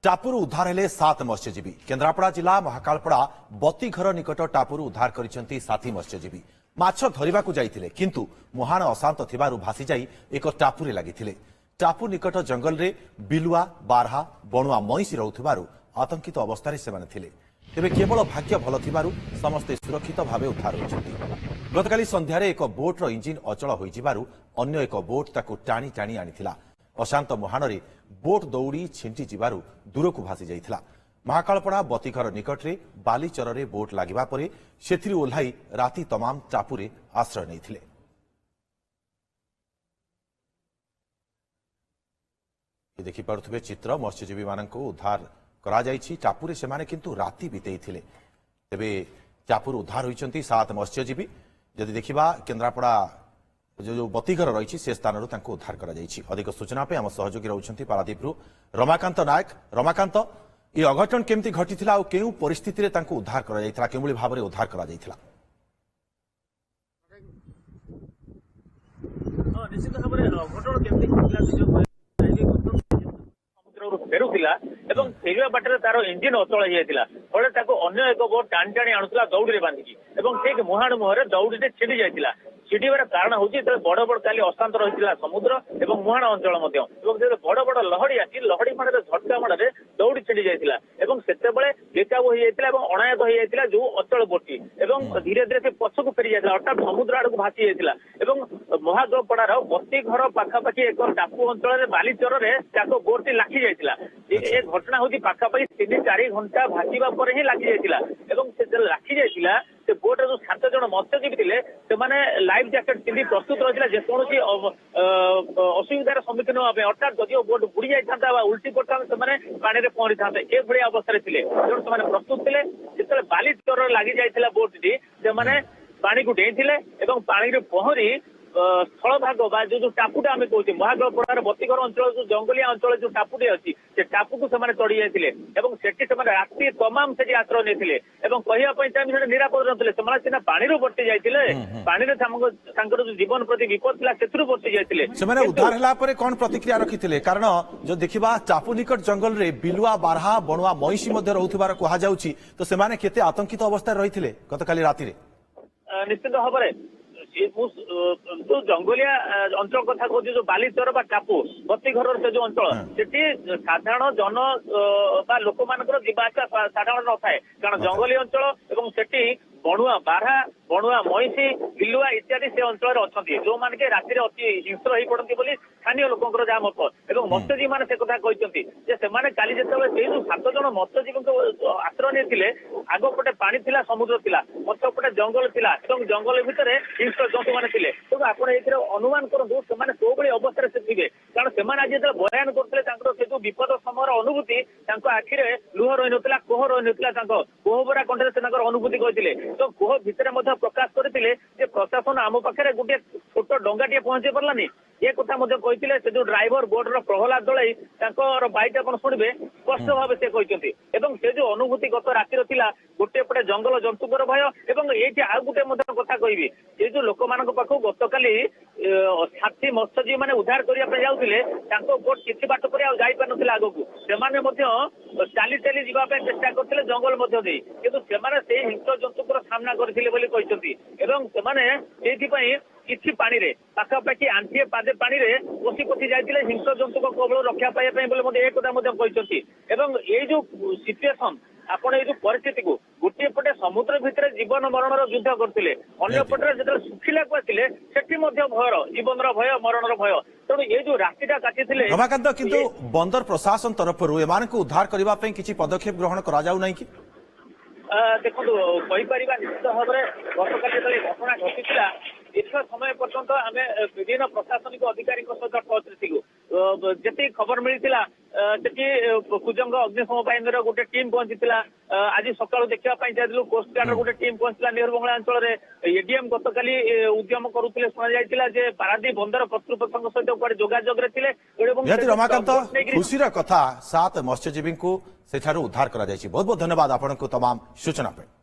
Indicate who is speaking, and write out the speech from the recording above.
Speaker 1: टापुर उद्धार हेले 7 मत्स्यजीवी। केन्द्रापड़ा जिला महाकालपड़ा बतीघर निकट टापुर उद्धार करिसेंती 7 मत्स्यजीवी। माछ धरिबाकू जाइथिले किंतु मुहाण अशांत थिबारु भासी जाई एक टापुरे लागिथिले। टापु निकट जंगल रे बिलुआ बारहा बणुआ मईसी रहुथिबारु आतंकित अवस्थारे सेमाने थिले। तेबे केवल भाग्य भल थिबारु समस्ते सुरक्षित भावे उद्धार होइछन्ति। गतकाली संध्यारे एक बोट्र इंजिन अचल होइजिबारु अन्य एक बोट ताकू टाणी टाणी आनिथिला। अशांत मुहाणरे बोट दौड़ी छिंटी जिबारु दूरकू भासी जाइथिला। महाकालपड़ा बतीघर निकटरे बालीचରରେ बोट लागिबा परे सेथिरि ओल्हाई राति तमाम टापुरे आश्रय नैथिले। देखि पारुथिबे चित्र मत्स्यजीवी माननको उद्धार करा जाइछि। टापुरे सेमाने किंतु राति बितेइथिले। तेबे टापुर उद्धार होइछन्ति 7 मत्स्यजीवी। जदि देखिबा केन्द्रापड़ा जो बतीघर रही से स्थान उद्धार कर अधिक सूचना पे आम सहयोगी रोचंती पारादीपरू रमाकांत नायक। रमाकांत, ये अघटन केमती घटी आ केउ परिस्थिति रे तांको उद्धार करा जायतिला, केउभली भाबरे उद्धार करा जायतिला?
Speaker 2: निश्चित भाव में अघटन केमती घटिला समुद्र फेरुला एवं फेरिया बाटर तार इंजिन अचल होता फल अन्य एक बोट टाणी टाणी आणुला दौड़ी बांधिकी ठीक मुहाण मुहर दौड़ी छिड़ी जाता। छिड़ीबार कारण हूँ बड़ बड़ काली अशांत रही समुद्र और मुहाण अंचल बड़ बड़ लहड़ी आसी लहड़ी माड़ झटका माड़ दौड़ी छिड़ी जाता से बेकाबू होता अणायत होता जो अचल बोटी धीरे धीरे से पछक फेरी जाता अर्थात समुद्र आड़ को भासी जाता। महागपड़ार बतीघर पाखापाखि एक टापू अंचल बालीचर बोटी लाखी जाता। ये घटना हूँ पाखापाखि 3-4 घंटा भाषा पर ही लगी जाता। लाखी जाता से बोट जो 7 जन मत्स्यजीवी थे से लाइफ जैकेट पिंधि प्रस्तुत रही जेकोसी असुविधार सम्मुखीन होगा अर्थात जदि बोट बुड़ी जाता उल्टी पड़ता से पानी में पहरी था ये अवस्था थे तेणु से प्रस्तुत थे जो बालीचर लगी जाता बोटी से पानी को डेई पानी पहरी स्थल भाग जो टापुटा आम कहे महागपड़ार बतीघर अंचल जो जंगलिया अंचल जो टापुटे अच्छी से टापू को चढ़ी जाते राति तमाम से आश्रय नहीं कहवाई निरापद ना सीना पानी बर्ती जाते पानी जो जीवन प्रति विपद था से बर्ती जाते।
Speaker 1: उद्धार होला परे कौन प्रतिक्रिया रखिथिले? कारण जो देखिबा टापू निकट जंगल रे बिलुआ बारहा बणुआ मईसी मध्य रहुथिबार कहा जाउछि तो सेमाने केते आतंकित अवस्था रहिथिले गतकाली राति रे?
Speaker 2: निश्चित भाव में जो जंगलिया अंचल कथा कहूँ जो बालीचर टापू बतीघर से जो अंचल से साधारण जन लोक मान जीवासा साधारण न थाए कारण जंगली अंचल और से बणुआ बारहा बणुआ मईसी बिलुआ इत्यादि से अंचल अच्छा जो मैंने राति अति हिंस्र हो पड़ती स्थानीय लोक जहाँ मत और मत्स्यजीवी मैंने से कथा कहते काली जो 7 जन मत्स्यजीवी आश्रय नहीं आगपटे पानी थिला समुद्र थिला पछपटे जंगल थिला जंगल भितर हिंस्र जंतु मैंने थे तेणु आप अनुमान करूँ से कौभली अवस्था से थे कारण से आज जो बयान करते जो विपद समय अनुभूति आखिरे लुह रही नाला कोह रही नाला कोहबरा कंठे से अनुभूति कहते तो कोह भितर प्रकाश करते प्रशासन आम पाखे गोटे छोट डंगाटे पहुंची पारानी ये कथा कहते से जो driver border Prahlad Dalai byte आप शुणे स्पष्ट भाव से कहते से जो अनुभूति गत रातिर गोटे पटे जंगल जंतुकर भय और ये आउ गोटे कथा कहबी ये जो लोक मान पाख गतकाली 7 मत्स्यजीवी मैंने उद्धार करने जाते बोट किसी बाट पर जापार ना आग को चली चली जावाई चेष्टा करते जंगल किंतु से हिंस्र जंतुकर सामना करते किसी पानी रे पाखापाखि आंठिए पादे पानी रे पशि पशि जाते हिंस्र जंतु कबल रक्षा पाइबा एक कहते ये जो सिचुएसन आपण ये परिस्थिति को गोटे पटे समुद्र भितर जीवन मरण युद्ध करते अन्य पटे जो सुखिला को आसिले सेठी भयर जीवन भय मरण भय तेणु ये जो रास्ता काटी
Speaker 1: रमाकांत किंतु बंदर प्रशासन तरफ उद्धार करने किसी पदक्षेप ग्रहण करा जाउ नहीं कि?
Speaker 2: देखो कहीपर निश्चित भाव में गतकाली जो घटना घटी दीर्घ समय पर्यंत आम विभिन्न प्रशासनिक अधिकारी सहित टच थी जी खबर मिलता कुजंग अग्निशम बाहिनी गोटे टीम पहुंची आज सका देखा चाहिए कोस्ट गार्ड गोटे टीम पहुंचला नेहरू बंगला अंचल एडीएम गतकाली उद्यम करुले शुणाई पारादीप बंदर कर्तृपक्ष सहित कुआडे जोगाजोग
Speaker 1: रमाकांत खुशी कथा 7 मत्स्यजीवी को उद्धार करा बहुत बहुत धन्यवाद आपको तमाम सूचना पे।